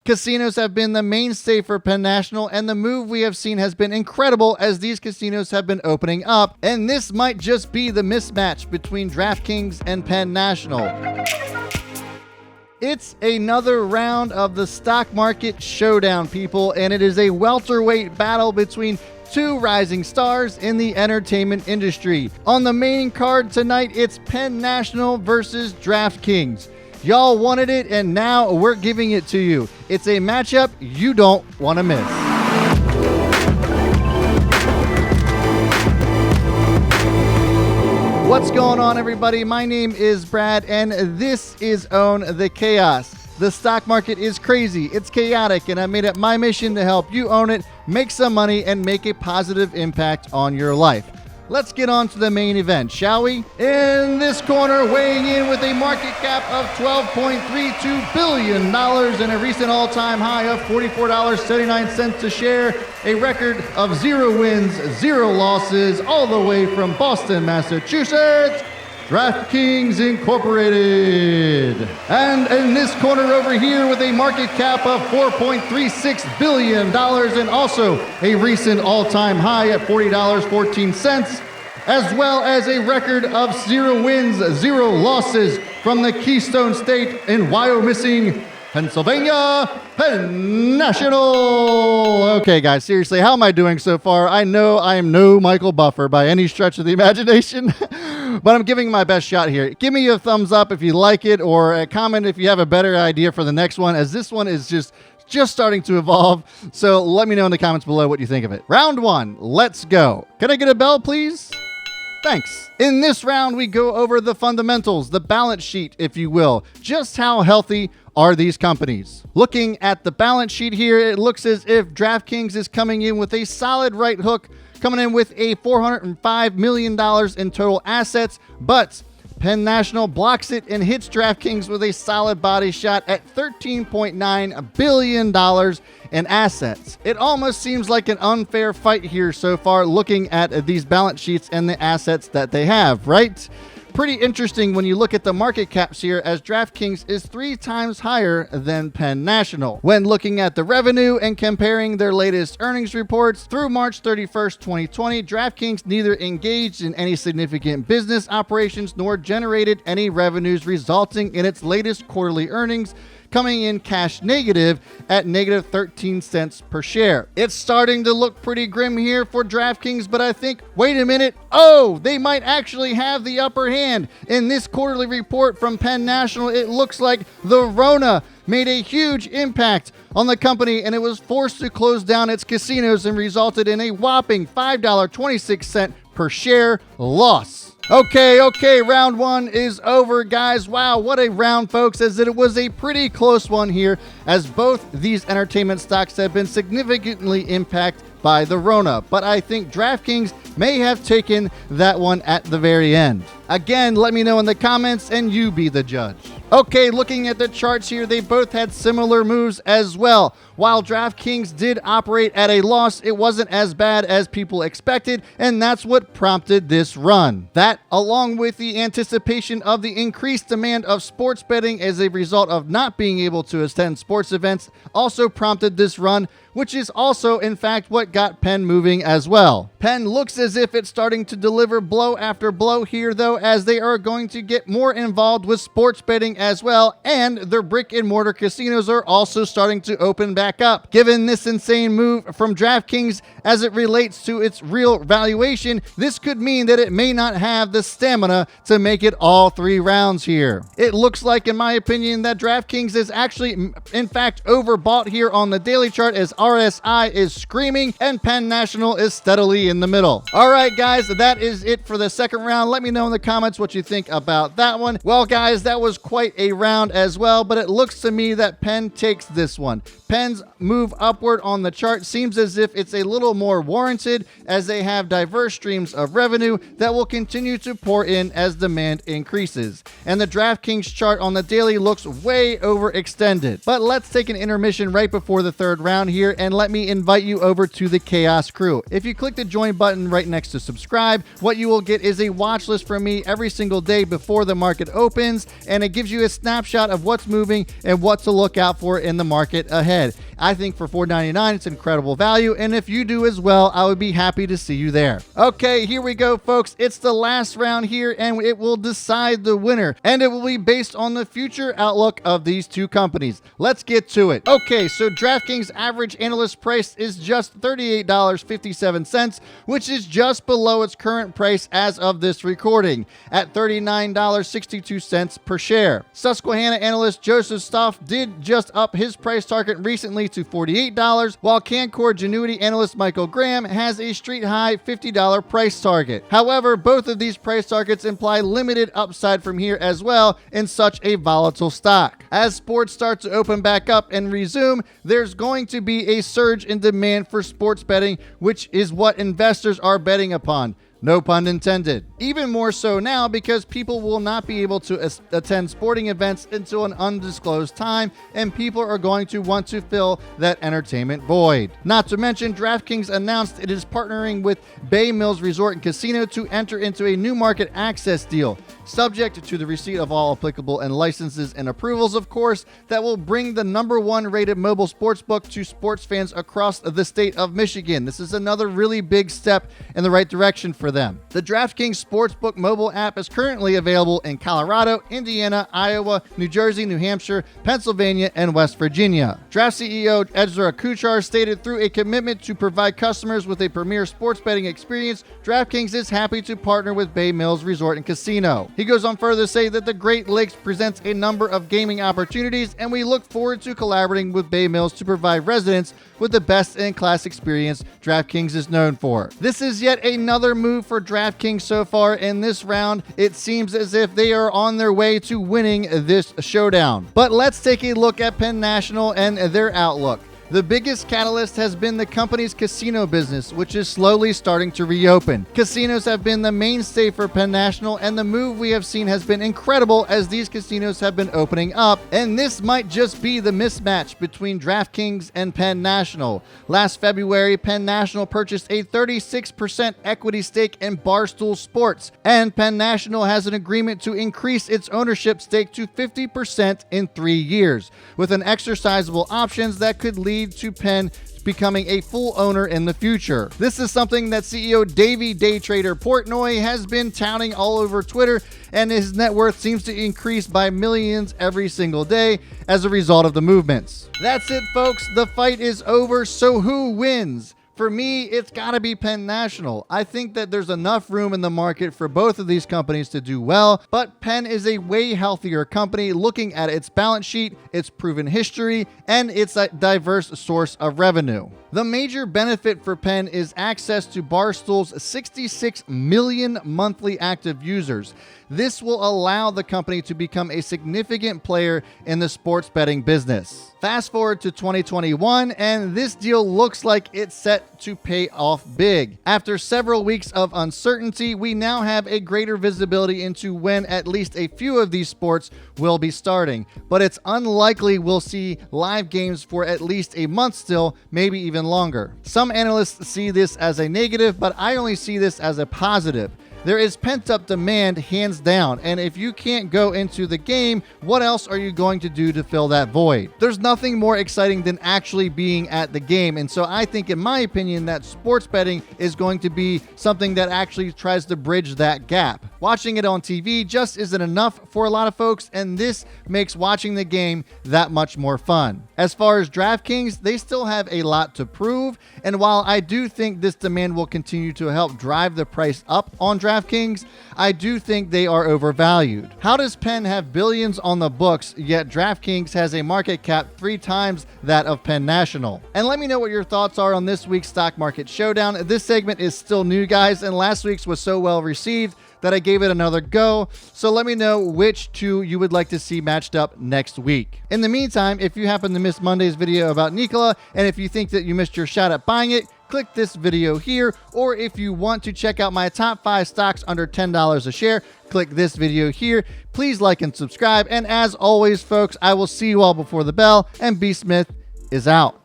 Casinos have been the mainstay for PENN National, and the move we have seen has been incredible as these casinos have been opening up, and this might just be the mismatch between DraftKings and PENN National. It's another round of the stock market showdown, people, and it is a welterweight battle between two rising stars in the entertainment industry. On the main card tonight, it's PENN National versus DraftKings. Y'all wanted it, and now we're giving it to you. It's a matchup you don't want to miss. What's going on, everybody? My name is Brad, and this is Own the Chaos. The stock market is crazy, it's chaotic, and I made it my mission to help you own it, make some money, and make a positive impact on your life. Let's get on to the main event, shall we? In this corner, weighing in with a market cap of $12.32 billion and a recent all-time high of $44.79 a share, a record of 0 wins, 0 losses, all the way from Boston, Massachusetts, DraftKings Incorporated. And in this corner over here with a market cap of $4.36 billion and also a recent all-time high at $40.14, as well as a record of 0 wins, 0 losses from the Keystone State in Wyoming, Pennsylvania, PENN National. Okay, guys, seriously, how am I doing so far? I know I am no Michael Buffer by any stretch of the imagination, but I'm giving my best shot here. Give me a thumbs up if you like it, or a comment if you have a better idea for the next one, as this one is just starting to evolve. So let me know in the comments below what you think of it. Round 1, let's go. Can I get a bell, please? Thanks. In this round, we go over the fundamentals, the balance sheet, if you will. Just how healthy are these companies? Looking at the balance sheet here, it looks as if DraftKings is coming in with a solid right hook, coming in with a $405 million in total assets, but PENN National blocks it and hits DraftKings with a solid body shot at $13.9 billion in assets. It almost seems like an unfair fight here so far, looking at these balance sheets and the assets that they have, right? Pretty interesting when you look at the market caps here, as DraftKings is 3 times higher than PENN National. When looking at the revenue and comparing their latest earnings reports through March 31st, 2020, DraftKings neither engaged in any significant business operations nor generated any revenues, resulting in its latest quarterly earnings coming in cash negative at negative 13 cents per share. It's starting to look pretty grim here for DraftKings, but I think, wait a minute, they might actually have the upper hand. In this quarterly report from PENN National, it looks like the Rona made a huge impact on the company, and it was forced to close down its casinos and resulted in a whopping $5.26 per share loss. Okay, round 1 is over, guys. Wow, what a round, folks, as it was a pretty close one here, as both these entertainment stocks have been significantly impacted by the Rona, but I think DraftKings may have taken that one at the very end. Again, let me know in the comments, and you be the judge. Okay, looking at the charts here, they both had similar moves as well. While DraftKings did operate at a loss, it wasn't as bad as people expected, and that's what prompted this run. That, along with the anticipation of the increased demand of sports betting as a result of not being able to attend sports events, also prompted this run, which is also, in fact, what got PENN moving as well. PENN looks as if it's starting to deliver blow after blow here, though, as they are going to get more involved with sports betting as well, and their brick and mortar casinos are also starting to open back up. Given this insane move from DraftKings as it relates to its real valuation, this could mean that it may not have the stamina to make it all 3 rounds here. It looks like, in my opinion, that DraftKings is actually, in fact, overbought here on the daily chart, as RSI is screaming and PENN National is steadily in the middle. All right, guys, that is it for the second round. Let me know in the comments what you think about that one. Well, guys, that was quite a round as well, but it looks to me that PENN takes this one. PENN's move upward on the chart seems as if it's a little more warranted, as they have diverse streams of revenue that will continue to pour in as demand increases. And the DraftKings chart on the daily looks way overextended. But let's take an intermission right before the third round here, and let me invite you over to the Chaos Crew. If you click the join button right next to subscribe, what you will get is a watch list from me money every single day before the market opens, and it gives you a snapshot of what's moving and what to look out for in the market ahead. I think for $4.99, it's incredible value, and if you do as well, I would be happy to see you there. Okay, here we go, folks. It's the last round here, and it will decide the winner, and it will be based on the future outlook of these two companies. Let's get to it. Okay, so DraftKings average analyst price is just $38.57, which is just below its current price as of this recording, at $39.62 per share. Susquehanna analyst Joseph Stoff did just up his price target recently to $48, while Canaccord Genuity analyst Michael Graham has a street high $50 price target. However, both of these price targets imply limited upside from here as well in such a volatile stock. As sports start to open back up and resume, there's going to be a surge in demand for sports betting, which is what investors are betting upon. No pun intended. Even more so now because people will not be able to attend sporting events until an undisclosed time, and people are going to want to fill that entertainment void. Not to mention, DraftKings announced it is partnering with Bay Mills Resort and Casino to enter into a new market access deal, subject to the receipt of all applicable and licenses and approvals, of course, that will bring the #1 rated mobile sportsbook to sports fans across the state of Michigan. This is another really big step in the right direction for them. The DraftKings Sportsbook mobile app is currently available in Colorado, Indiana, Iowa, New Jersey, New Hampshire, Pennsylvania, and West Virginia. Draft CEO Ezra Kuchar stated, through a commitment to provide customers with a premier sports betting experience, DraftKings is happy to partner with Bay Mills Resort and Casino. He goes on further to say that the Great Lakes presents a number of gaming opportunities, and we look forward to collaborating with Bay Mills to provide residents with the best-in-class experience DraftKings is known for. This is yet another move for DraftKings so far in this round. It seems as if they are on their way to winning this showdown. But let's take a look at PENN National and their outlook. The biggest catalyst has been the company's casino business, which is slowly starting to reopen. Casinos have been the mainstay for PENN National, and the move we have seen has been incredible as these casinos have been opening up, and this might just be the mismatch between DraftKings and PENN National. Last February, PENN National purchased a 36% equity stake in Barstool Sports, and PENN National has an agreement to increase its ownership stake to 50% in 3 years, with an exercisable options that could lead to PENN becoming a full owner in the future. This is something that CEO Davey Daytrader Portnoy has been touting all over Twitter, and his net worth seems to increase by millions every single day as a result of the movements. That's it, folks. The fight is over, so who wins? For me, it's got to be PENN National. I think that there's enough room in the market for both of these companies to do well, but PENN is a way healthier company looking at its balance sheet, its proven history, and its diverse source of revenue. The major benefit for PENN is access to Barstool's 66 million monthly active users. This will allow the company to become a significant player in the sports betting business. Fast forward to 2021, and this deal looks like it's set to pay off big. After several weeks of uncertainty, we now have a greater visibility into when at least a few of these sports will be starting, but it's unlikely we'll see live games for at least a month still, maybe even longer. Some analysts see this as a negative, but I only see this as a positive. There is pent-up demand, hands down, and if you can't go into the game, what else are you going to do to fill that void? There's nothing more exciting than actually being at the game, and so I think, in my opinion, that sports betting is going to be something that actually tries to bridge that gap. Watching it on TV just isn't enough for a lot of folks, and this makes watching the game that much more fun. As far as DraftKings, they still have a lot to prove, and while I do think this demand will continue to help drive the price up on DraftKings, I do think they are overvalued. How does PENN have billions on the books, yet DraftKings has a market cap 3 times that of PENN National? And let me know what your thoughts are on this week's Stock Market Showdown. This segment is still new, guys, and last week's was so well received that I gave it another go. So let me know which two you would like to see matched up next week. In the meantime, if you happen to miss Monday's video about Nikola, and if you think that you missed your shot at buying it, click this video here, or if you want to check out my top 5 stocks under $10 a share, click this video here. Please like and subscribe, and as always, folks, I will see you all before the bell, and B Smith is out.